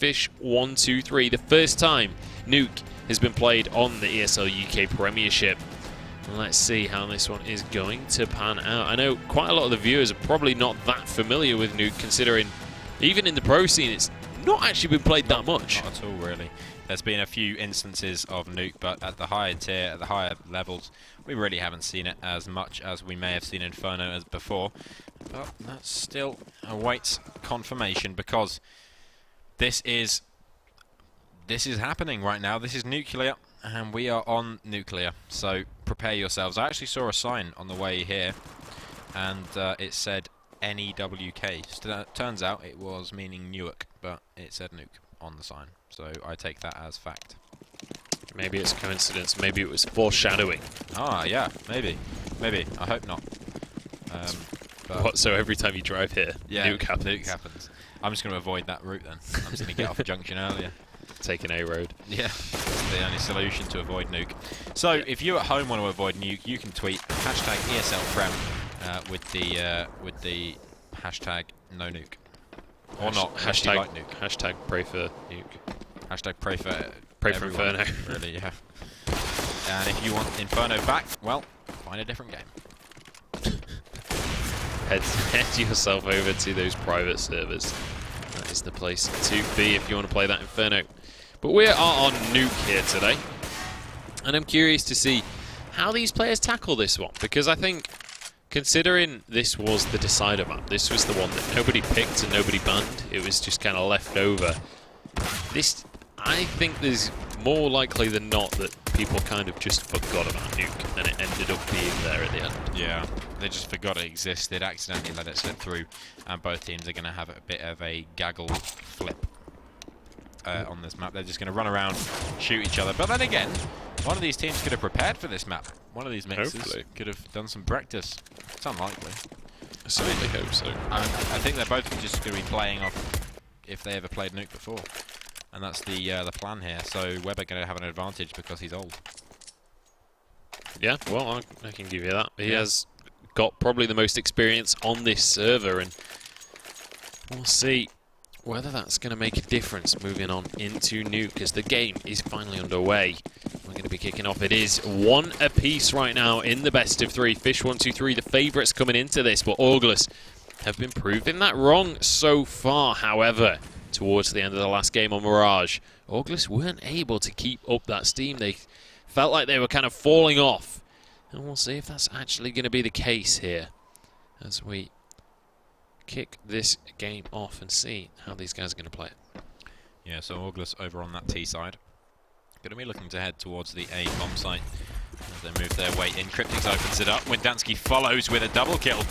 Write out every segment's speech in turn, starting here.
fish123, the first time Nuke has been played on the ESL UK Premiership. And let's see how this one is going to pan out. I know quite a lot of the viewers are probably not that familiar with Nuke, considering even in the pro scene it's not actually been played that much. Not at all, really. There's been a few instances of Nuke, but at the higher tier, at the higher levels, we really haven't seen it as much as we may have seen Inferno as before. But that still awaits confirmation, because this is happening right now. This is Nuclear, and we are on Nuclear. So prepare yourselves. I actually saw a sign on the way here, and it said NEWK. Turns out it was meaning Newark, but it said Nuke on the sign. So I take that as fact. Maybe it's coincidence. Maybe it was foreshadowing. Ah, yeah, maybe. Maybe. I hope not. What, so every time you drive here, yeah, Nuke happens? Nuke happens. I'm just going to avoid that route then. I'm just going to get off the junction earlier. Take an A road. Yeah, that's the only solution to avoid Nuke. So if you at home want to avoid Nuke, you can tweet hashtag ESLPrem with the hashtag no nuke. Or not. Hashtag like Nuke. Hashtag pray for Nuke. Hashtag pray for Inferno. Really, yeah. And if you want Inferno back, well, find a different game. Head yourself over to those private servers. That is the place to be if you want to play that Inferno. But we are on Nuke here today, and I'm curious to see how these players tackle this one, because I think, considering this was the decider map, this was the one that nobody picked and nobody banned, it was just kind of left over. This, I think there's more likely than not that people kind of just forgot about Nuke and it ended up being there at the end. Yeah, they just forgot it existed, accidentally let it slip through, and both teams are going to have a bit of a gaggle flip on this map. They're just going to run around, shoot each other. But then again, one of these teams could have prepared for this map. One of these mixes could have done some practice. It's unlikely. I certainly hope so. I think they're both just going to be playing off if they ever played Nuke before. And that's the plan here. So Weber going to have an advantage because he's old. Yeah, well, I can give you that. He has got probably the most experience on this server, and we'll see whether that's going to make a difference moving on into Nuke as the game is finally underway. We're going to be kicking off. It is 1 apiece right now in the best of 3. Fish123, the favourites coming into this, but Orgless have been proving that wrong so far. However, towards the end of the last game on Mirage, Orgless weren't able to keep up that steam. They felt like they were kind of falling off. And we'll see if that's actually going to be the case here as we kick this game off and see how these guys are going to play it. Yeah, so Orgless over on that T side. Going to be looking to head towards the A bomb site as they move their way in. Cryptix opens it up. Windansky follows with a double kill.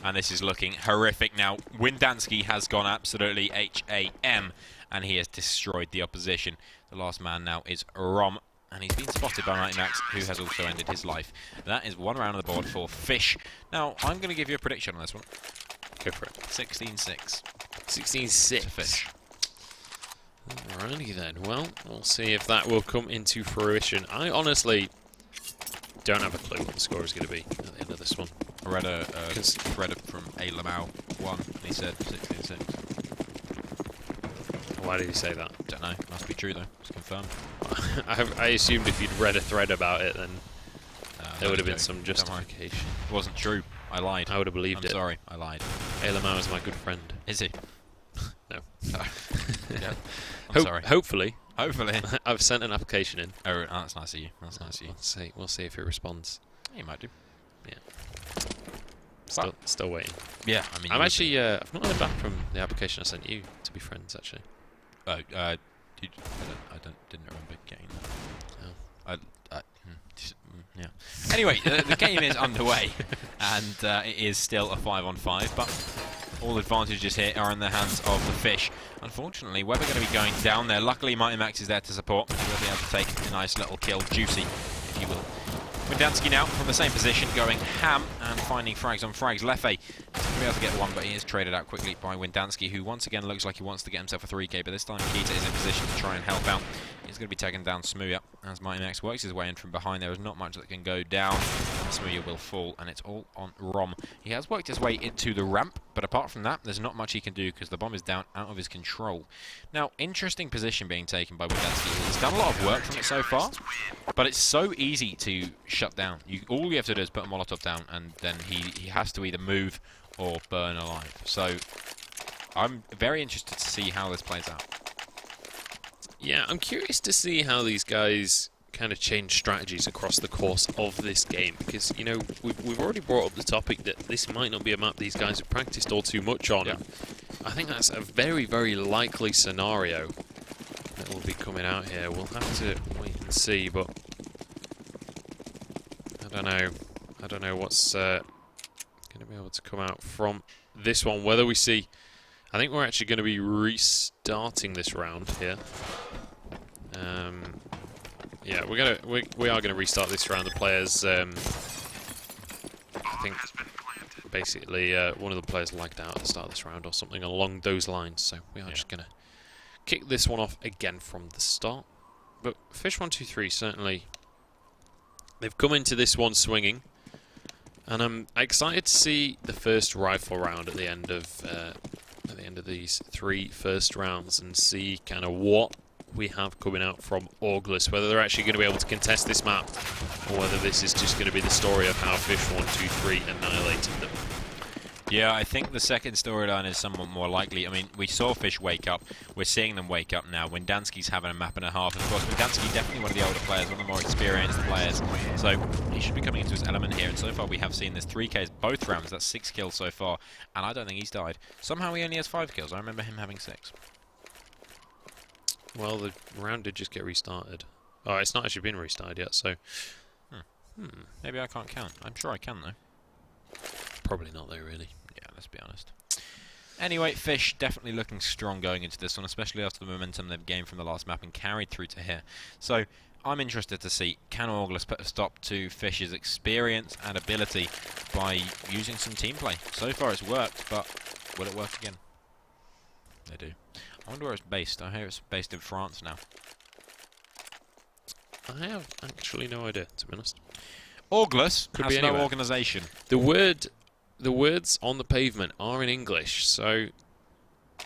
And this is looking horrific now. Windansky has gone absolutely HAM, and he has destroyed the opposition. The last man now is Rom, and he's been spotted by Mighty Max, who has also ended his life. That is one round on the board for Fish. Now, I'm going to give you a prediction on this one. Go for it. 16-6. 16-6. To Fish. Alrighty then. Well, we'll see if that will come into fruition. I honestly don't have a clue what the score is going to be at the end of this one. I read a thread from A. Lamau 1, and he said 16-6. Why did he say that? Don't know. Must be true though. It's confirmed. I assumed if you'd read a thread about it, then there would have been some justification. It wasn't true. I lied. I would have believed it. I'm sorry. I lied. Lamau is my good friend. Is he? No. Yeah. I'm sorry. Hopefully. Hopefully. I've sent an application in. Oh, that's nice of you. That's nice of you. We'll see if it responds. You might do. Yeah. Still waiting. Yeah, I mean, I'm actually I've not heard back from the application I sent you to be friends actually. Oh, I didn't remember getting that. Oh. Yeah. Anyway, the game is underway, and it is still a 5-on-5, but all advantages here are in the hands of the Fish. Unfortunately, Weber going to be going down there. Luckily, Mighty Max is there to support. He will be able to take a nice little kill. Juicy, if you will. Windansky now from the same position, going ham and finding frags on frags. Leffe be able to get one, but he is traded out quickly by Windansky, who once again looks like he wants to get himself a 3K, but this time Kita is in position to try and help out. He's going to be taken down Smooya as Mighty Max works his way in from behind. There is not much that can go down. Smooya will fall, and it's all on Rom. He has worked his way into the ramp, but apart from that, there's not much he can do because the bomb is down out of his control. Now, interesting position being taken by Windansky. He's done a lot of work from it so far, but it's so easy to shut down. All you have to do is put a Molotov down, and then he has to either move or burn alive. So I'm very interested to see how this plays out. Yeah, I'm curious to see how these guys kind of change strategies across the course of this game, because, you know, we've already brought up the topic that this might not be a map these guys have practiced all too much on. Yeah. I think that's a very, very likely scenario that will be coming out here. We'll have to wait and see, but I don't know what's going to be able to come out from this one. Whether we see, I think we're actually going to be restarting this round here. Yeah, we are gonna restart this round. The players, I think, basically one of the players lagged out at the start of this round or something along those lines. So we are just gonna kick this one off again from the start. But fish123 certainly, they've come into this one swinging, and I'm excited to see the first rifle round at the end of these 3 first rounds and see kind of what we have coming out from Orgless, whether they're actually going to be able to contest this map, or whether this is just going to be the story of how fish123 annihilated them. Yeah, I think the second storyline is somewhat more likely. I mean, we saw Fish wake up. We're seeing them wake up now. Windansky's having a map and a half. Of course, Windansky definitely one of the older players, one of the more experienced players. So he should be coming into his element here. And so far, we have seen this 3Ks both rounds. That's 6 kills so far. And I don't think he's died. Somehow he only has 5 kills. I remember him having 6. Well, the round did just get restarted. Oh, it's not actually been restarted yet, so... Maybe I can't count. I'm sure I can, though. Probably not, though, really. Yeah, let's be honest. Anyway, Fish definitely looking strong going into this one, especially after the momentum they've gained from the last map and carried through to here. So, I'm interested to see, can Orgless put a stop to Fish's experience and ability by using some team play? So far it's worked, but will it work again? They do. I wonder where it's based. I hear it's based in France now. I have actually no idea, to be honest. Orgless Could has be no anywhere. organisation. The words on the pavement are in English, so...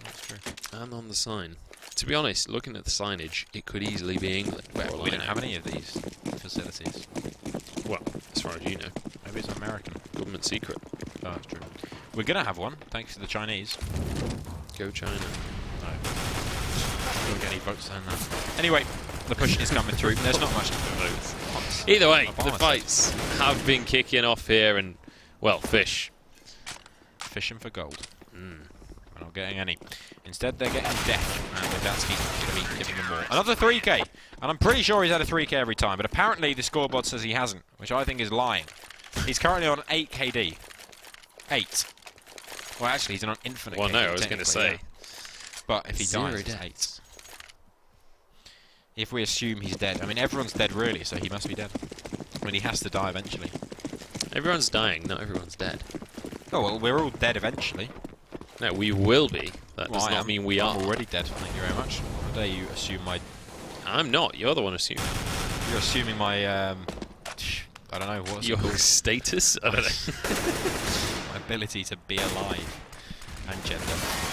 That's true. And on the sign. To be honest, looking at the signage, it could easily be England. Well, we don't have any of these facilities. Well, as far as you know. Maybe it's American. Government secret. Oh, that's true. We're going to have one, thanks to the Chinese. Go China. No. Don't get any votes on that. Anyway, the push is coming through. There's not much to vote. Either way, the fights have been kicking off here, and, well, Fish. Fishing for gold. We're not getting any. Instead, they're getting death, and Windansky's going to be giving them more. Another 3K, and I'm pretty sure he's had a 3K every time, but apparently the scoreboard says he hasn't, which I think is lying. He's currently on 8 KD. 8. Well, actually, he's on infinite KD. Well, no, I was going to say. Yeah. But if he Zero dies, it's deaths. 8. If we assume he's dead. I mean, everyone's dead, really, so he must be dead. I mean, he has to die eventually. Everyone's dying, not everyone's dead. Oh, well, we're all dead eventually. No, we will be. That does not mean we are. I'm already dead, thank you very much. How dare you assume my... I'm not. You're the one assuming. You're assuming my, I don't know, what's Your it called? status? I don't know. My ability to be alive. And gender.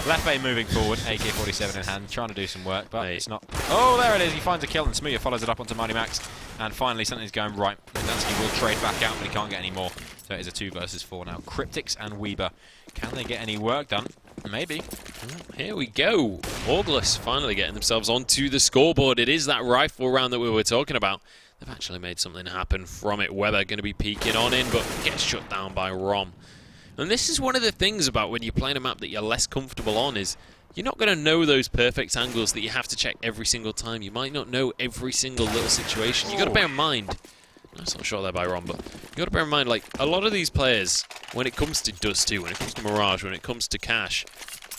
Left bay moving forward, AK-47 in hand, trying to do some work, but it's not... Oh, there it is, he finds a kill, and Smooya follows it up onto Mighty Max. And finally, something's going right. Windansky will trade back out, but he can't get any more. So it is a 2 versus 4 now. Cryptics and Weber. Can they get any work done? Maybe. Here we go. Orgless finally getting themselves onto the scoreboard. It is that rifle round that we were talking about. They've actually made something happen from it. Weber going to be peeking on in, but gets shut down by Rom. And this is one of the things about when you're playing a map that you're less comfortable on is you're not going to know those perfect angles that you have to check every single time. You might not know every single little situation. You've got to bear in mind, that's not shot there by Ron, but you've got to bear in mind, like, a lot of these players, when it comes to Dust 2, when it comes to Mirage, when it comes to Cash,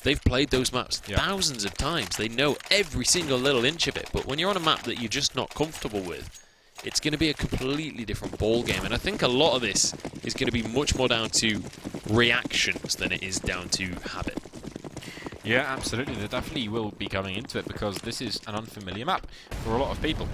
they've played those maps thousands of times. They know every single little inch of it. But when you're on a map that you're just not comfortable with, it's going to be a completely different ball game. And I think a lot of this is going to be much more down to reactions than it is down to habit. Yeah, absolutely. They definitely will be coming into it because this is an unfamiliar map for a lot of people,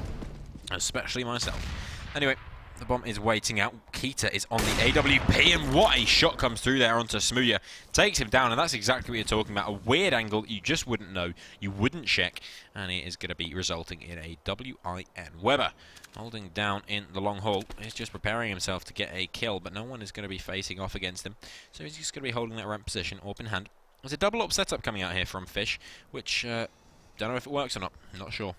especially myself. Anyway, the bomb is waiting out. Kita is on the AWP, and what a shot comes through there onto Smooya. Takes him down, and that's exactly what you're talking about. A weird angle you just wouldn't know, you wouldn't check, and it is going to be resulting in a WIN. Weber, holding down in the long haul, is just preparing himself to get a kill, but no one is going to be facing off against him, so he's just going to be holding that ramp position, AWP in hand. There's a double up setup coming out here from Fish, which, don't know if it works or not. Not sure.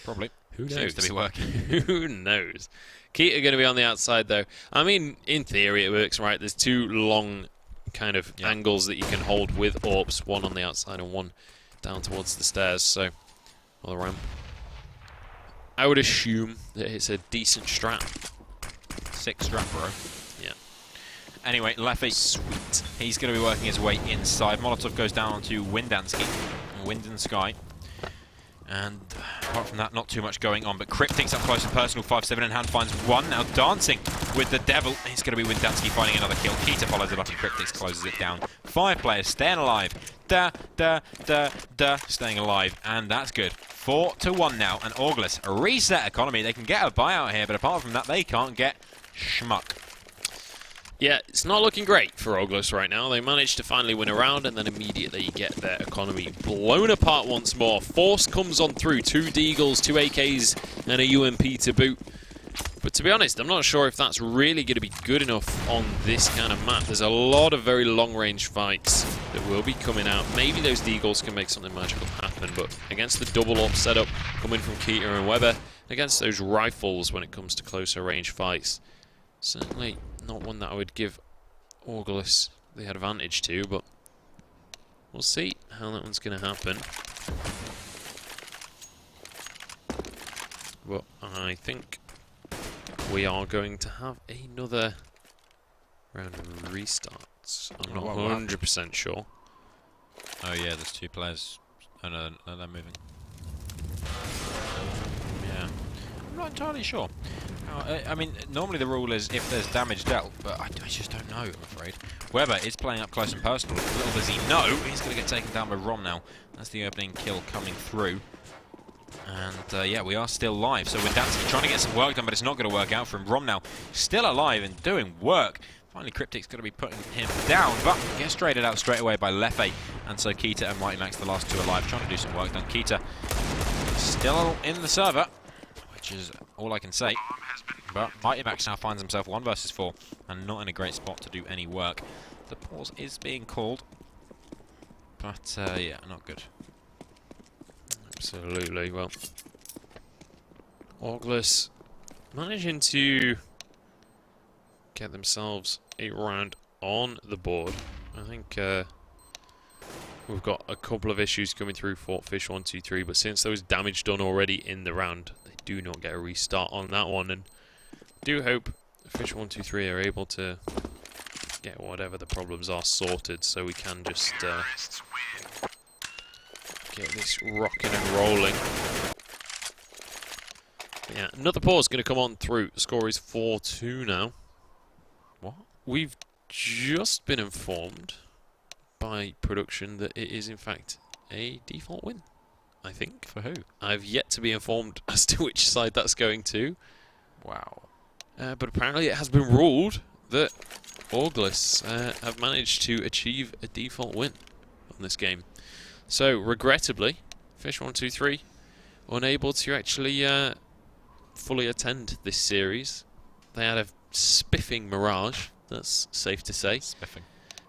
Probably. Who knows? Seems to be working. Who knows? Keita going to be on the outside, though. I mean, in theory, it works, right? There's two long kind of angles that you can hold with AWPs, one on the outside and one down towards the stairs, so, or the ramp. I would assume that it's a decent strat. 6 strat, bro. Yeah. Anyway, Leffy, Sweet. he's going to be working his way inside. Molotov goes down onto Windansky. Wind and Sky. And apart from that, not too much going on. But Cryptic's up close and personal. 5-7 in hand, finds one. Now dancing with the devil. It's going to be Windansky finding another kill. Kita follows it up and Cryptic's closes it down. 5 players staying alive. Staying alive. And that's good. 4-1 now. And Orgless, a reset economy. They can get a buyout here, but apart from that, they can't get schmuck. Yeah, it's not looking great for Orgless right now. They managed to finally win a round and then immediately get their economy blown apart once more. Force comes on through. 2 Deagles, 2 AKs, and a UMP to boot. But to be honest, I'm not sure if that's really going to be good enough on this kind of map. There's a lot of very long-range fights that will be coming out. Maybe those Deagles can make something magical happen, but against the double-up setup coming from Kita and Weber, against those rifles when it comes to closer range fights, certainly not one that I would give Orgless the advantage to, but we'll see how that one's going to happen. But I think we are going to have another round of restarts. I'm not 100% sure. Oh yeah, there's 2 players. Oh no, they're moving. Yeah, I'm not entirely sure. I mean, normally the rule is if there's damage dealt, but I just don't know, I'm afraid. Weber is playing up close and personal. Little does he know, he's going to get taken down by Rom now. That's the opening kill coming through. And yeah, we are still live. So Windansky trying to get some work done, but it's not going to work out for him. Rom now still alive and doing work. Finally, Cryptic's going to be putting him down, but gets traded out straight away by Leffe. And so Kita and Mighty Max, the last 2 alive, trying to do some work done. Kita still in the server, which is all I can say. But Mighty Max now finds himself 1 versus 4 and not in a great spot to do any work. The pause is being called, but yeah, not good. Absolutely. Well, Orgless managing to get themselves a round on the board. I think we've got a couple of issues coming through for fish123, but since there was damage done already in the round, they do not get a restart on that one, and do hope fish123 are able to get whatever the problems are sorted so we can just get this rocking and rolling. But yeah, another pause going to come on through. The score is 4-2 now. What? We've just been informed by production that it is in fact a default win, I think. For who? I've yet to be informed as to which side that's going to. Wow. But apparently it has been ruled that Orgless have managed to achieve a default win on this game. So, regrettably, fish123 unable to actually fully attend this series. They had a spiffing mirage, that's safe to say. Spiffing.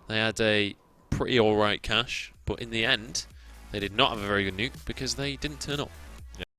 They had a pretty alright cash, but in the end, they did not have a very good nuke because they didn't turn up.